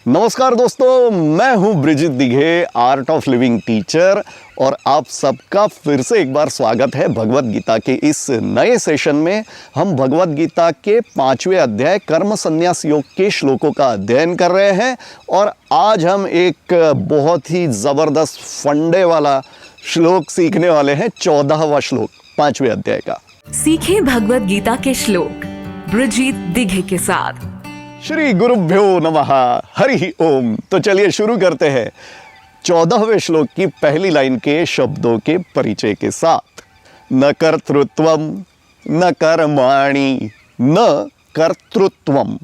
नमस्कार दोस्तों, मैं हूं Brigitte Dighe, art of living teacher, और आप सबका फिर से एक बार स्वागत है भगवत गीता के इस नए सेशन में। हम भगवत गीता के 5वें अध्याय कर्म संन्यास योग के श्लोकों का अध्ययन कर रहे हैं और आज हम एक बहुत ही ज़बरदस्त फंडे वाला श्लोक सीखने वाले हैं। 14वां श्लोक 5वें अध्याय का। सीखें भगवत गीता के श्लोक ब्रिजित दिघे के साथ। श्री गुरुभ्यो नमः, हरि ओम। तो चलिए शुरू करते हैं 14वें श्लोक की पहली लाइन के शब्दों के परिचय के साथ। न कर्तृत्वम न कर्माणि, न कर्तृत्वम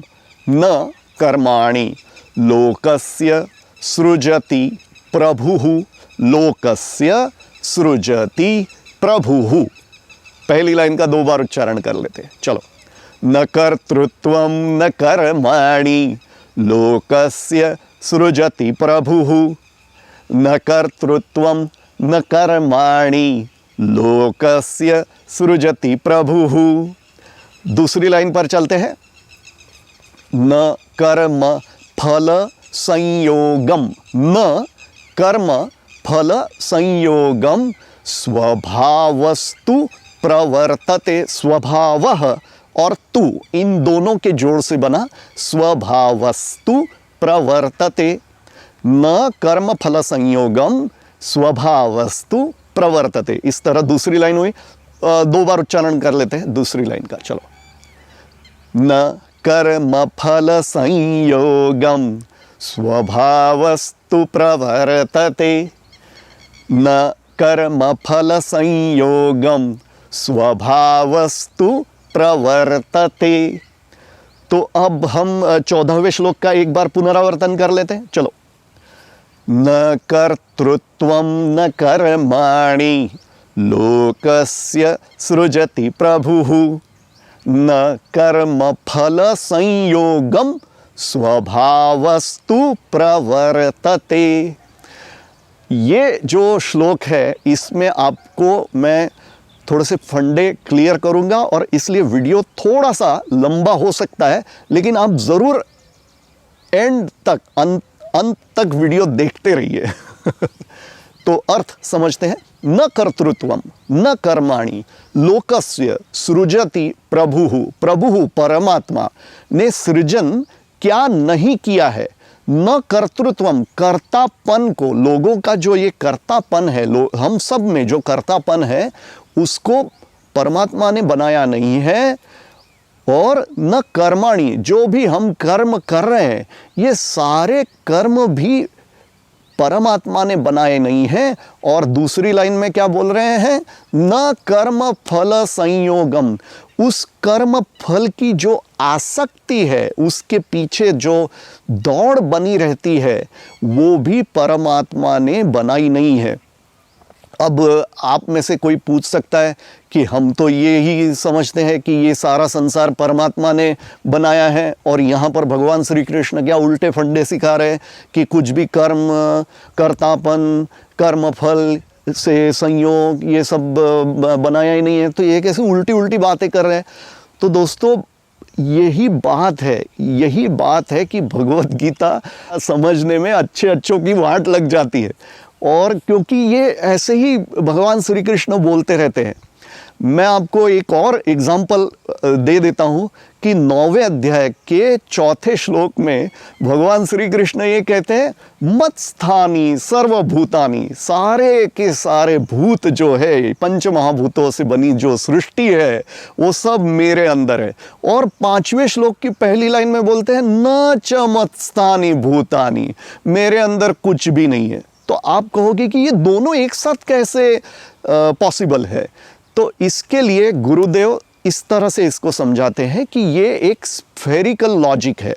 न कर्माणि, लोकस्य सृजति प्रभुः, लोकस्य सृजति प्रभुः। पहली लाइन का 2 बार उच्चारण कर लेते हैं। चलो। न कर्तृत्वं न कर्माणि, लोकस्य सृजति प्रभुः। न कर्तृत्वं न कर्माणि, लोकस्य सृजति प्रभुः। दूसरी लाइन पर चलते हैं। न कर्म फल संयोगम, न कर्म फल संयोगम, स्वभावस्तु प्रवर्तते। स्वभावः और तु, इन दोनों के जोड़ से बना स्वभावस्तु प्रवर्तते। न कर्म फल संयोगम स्वभावस्तु प्रवर्तते। इस तरह दूसरी लाइन हुई। 2 बार उच्चारण कर लेते हैं दूसरी लाइन का। चलो। न कर्म फल संयोगम स्वभावस्तु प्रवर्तते, न कर्म फल संयोगम स्वभावस्तु प्रवर्तते। तो अब हम 14वें श्लोक का एक बार पुनरावर्तन कर लेते हैं। चलो। न कर्तृत्वं न कर्माणि, लोकस्य सृजति प्रभुः। न कर्म फल संयोगम स्वभावस्तु प्रवर्तते। ये जो श्लोक है इसमें आपको मैं थोड़े से फंडे क्लियर करूंगा और इसलिए वीडियो थोड़ा सा लंबा हो सकता है, लेकिन आप ज़रूर एंड तक अंत तक वीडियो देखते रहिए। तो अर्थ समझते हैं। न कर्तृत्वम न कर्माणि, लोकस्य सृजति प्रभुः। प्रभुः परमात्मा ने सृजन क्या नहीं किया है। न कर्तृत्वम, कर्तापन को, लोगों का जो ये कर्तापन है, हम सब में जो कर्तापन है उसको परमात्मा ने बनाया नहीं है। और न कर्माणि, जो भी हम कर्म कर रहे हैं ये सारे कर्म भी परमात्मा ने बनाए नहीं हैं। और दूसरी लाइन में क्या बोल रहे हैं? न कर्म फल संयोगम, उस कर्म फल की जो आसक्ति है, उसके पीछे जो दौड़ बनी रहती है, वो भी परमात्मा ने बनाई नहीं है। अब आप में से कोई पूछ सकता है कि हम तो ये ही समझते हैं कि ये सारा संसार परमात्मा ने बनाया है, और यहाँ पर भगवान श्री कृष्ण क्या उल्टे फंडे सिखा रहे हैं कि कुछ भी कर्म, कर्तापन, कर्मफल से संयोग ये सब बनाया ही नहीं है। तो ये कैसे उल्टी उल्टी बातें कर रहे हैं? तो दोस्तों यही बात है कि भगवत गीता समझने में अच्छों की वाट लग जाती है। और क्योंकि ये ऐसे ही भगवान श्री कृष्ण बोलते रहते हैं। मैं आपको एक और एग्जाम्पल दे देता हूँ कि 9वें अध्याय के 4थे श्लोक में भगवान श्री कृष्ण ये कहते हैं, मत्स्थानी सर्वभूतानि, सारे के सारे भूत जो है, पंच महाभूतों से बनी जो सृष्टि है वो सब मेरे अंदर है। और 5वें श्लोक की पहली लाइन में बोलते हैं, न च मत्स्थानी भूतानि, मेरे अंदर कुछ भी नहीं है। तो आप कहोगे कि ये दोनों एक साथ कैसे पॉसिबल है? तो इसके लिए गुरुदेव इस तरह से इसको समझाते हैं कि ये एक स्फेरिकल लॉजिक है।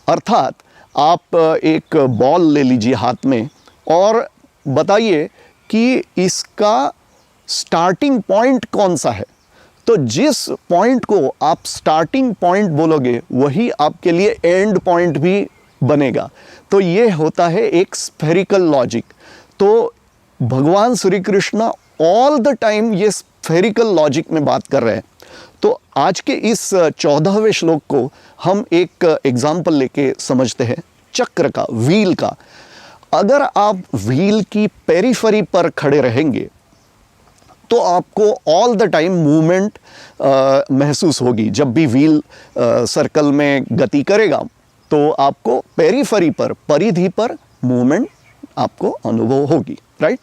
अर्थात आप एक बॉल ले लीजिए हाथ में और बताइए कि इसका स्टार्टिंग पॉइंट कौन सा है। तो जिस पॉइंट को आप स्टार्टिंग पॉइंट बोलोगे वही आपके लिए एंड पॉइंट भी बनेगा। तो ये होता है एक स्फेरिकल लॉजिक। तो भगवान Shri Krishna all the time ये स्फेरिकल लॉजिक में बात कर रहे हैं। तो आज के इस 14वें श्लोक को हम एक एग्जाम्पल लेके समझते हैं। चक्र का, व्हील का, अगर आप व्हील की पेरिफेरी पर खड़े रहेंगे तो आपको ऑल द टाइम मूवमेंट महसूस होगी। जब भी व्हील सर्कल में गति करेगा तो आपको पेरिफेरी पर, परिधि पर मूवमेंट आपको अनुभव होगी, राइट।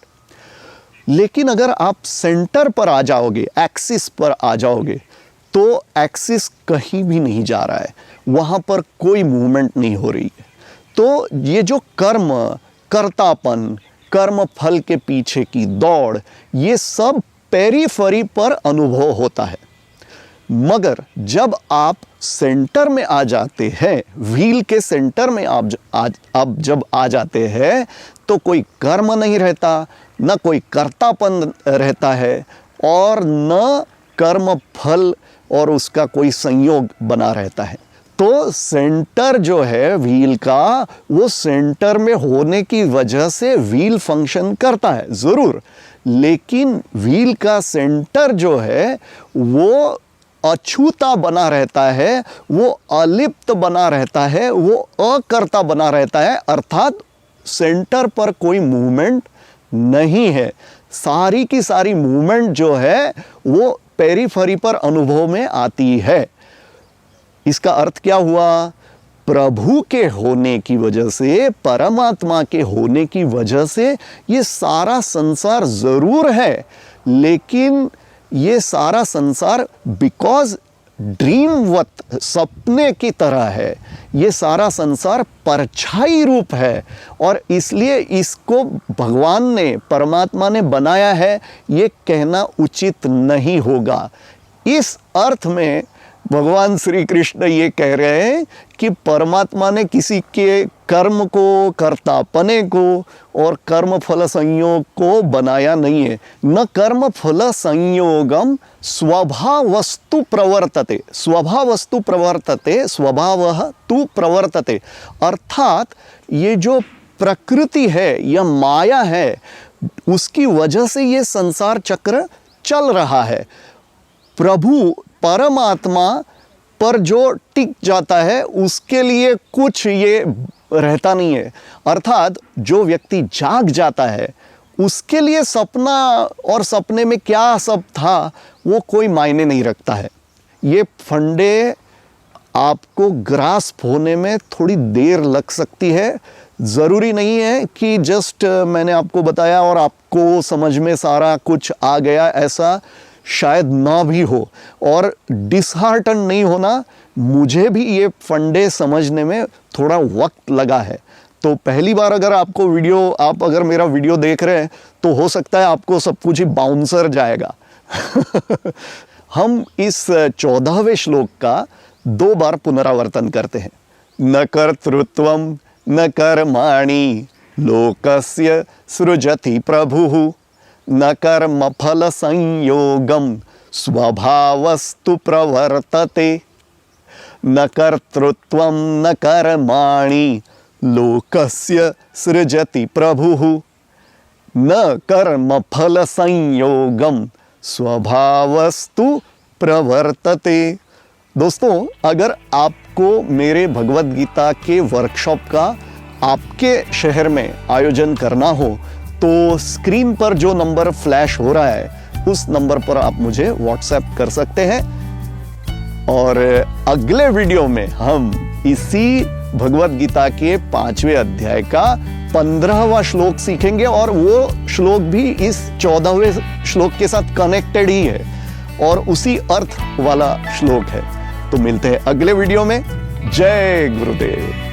लेकिन अगर आप सेंटर पर आ जाओगे, एक्सिस पर आ जाओगे, तो एक्सिस कहीं भी नहीं जा रहा है, वहाँ पर कोई मूवमेंट नहीं हो रही है। तो ये जो कर्म, कर्तापन, कर्म फल के पीछे की दौड़, ये सब पेरिफेरी पर अनुभव होता है। मगर जब आप सेंटर में आ जाते हैं, व्हील के सेंटर में आप जब आ जाते हैं, तो कोई कर्म नहीं रहता, न कोई कर्तापन रहता है, और न कर्म फल और उसका कोई संयोग बना रहता है। तो सेंटर जो है व्हील का, वो सेंटर में होने की वजह से व्हील फंक्शन करता है ज़रूर, लेकिन व्हील का सेंटर जो है वो अछूता बना रहता है, वो अलिप्त बना रहता है, वो अकर्ता बना रहता है, अर्थात सेंटर पर कोई मूवमेंट नहीं है। सारी की सारी मूवमेंट जो है वो पेरिफेरी पर अनुभव में आती है। इसका अर्थ क्या हुआ? प्रभु के होने की वजह से, परमात्मा के होने की वजह से ये सारा संसार ज़रूर है, लेकिन ये सारा संसार बिकॉज ड्रीमवत, सपने की तरह है, ये सारा संसार परछाई रूप है, और इसलिए इसको भगवान ने, परमात्मा ने बनाया है, ये कहना उचित नहीं होगा। इस अर्थ में भगवान श्री कृष्ण ये कह रहे हैं कि परमात्मा ने किसी के कर्म को, कर्तापने को और कर्म फल संयोग को बनाया नहीं है। न कर्म फल संयोगम स्वभावस्तु प्रवर्तते, स्वभावस्तु प्रवर्तते, स्वभावः तु प्रवर्तते। अर्थात ये जो प्रकृति है, यह माया है, उसकी वजह से ये संसार चक्र चल रहा है। प्रभु परमात्मा पर जो टिक जाता है उसके लिए कुछ ये रहता नहीं है। अर्थात जो व्यक्ति जाग जाता है उसके लिए सपना और सपने में क्या सब था वो कोई मायने नहीं रखता है। ये फंडे आपको ग्रास्प होने में थोड़ी देर लग सकती है। ज़रूरी नहीं है कि जस्ट मैंने आपको बताया और आपको समझ में सारा कुछ आ गया, ऐसा शायद ना भी हो। और डिसहार्टन नहीं होना, मुझे भी ये फंडे समझने में थोड़ा वक्त लगा है। तो पहली बार अगर आपको आप अगर मेरा वीडियो देख रहे हैं तो हो सकता है आपको सब कुछ ही बाउंसर जाएगा। हम इस 14वें श्लोक का 2 बार पुनरावर्तन करते हैं। न कर्तृत्वम न कर्माणि लोकस्य सृजति प्रभुः, न कर्म फल संयोगम स्वभावस्तु प्रवर्तते। न कर्तृत्वं न कर्माणि लोकस्य सृजति प्रभुः, न कर्म फल संयोगम स्वभावस्तु प्रवर्तते। दोस्तों, अगर आपको मेरे भगवद गीता के वर्कशॉप का आपके शहर में आयोजन करना हो तो स्क्रीन पर जो नंबर फ्लैश हो रहा है उस नंबर पर आप मुझे व्हाट्सएप कर सकते हैं। और अगले वीडियो में हम इसी भगवद गीता के 5वें अध्याय का 15वां श्लोक सीखेंगे, और वो श्लोक भी इस 14वें श्लोक के साथ कनेक्टेड ही है और उसी अर्थ वाला श्लोक है। तो मिलते हैं अगले वीडियो में। जय गुरुदेव।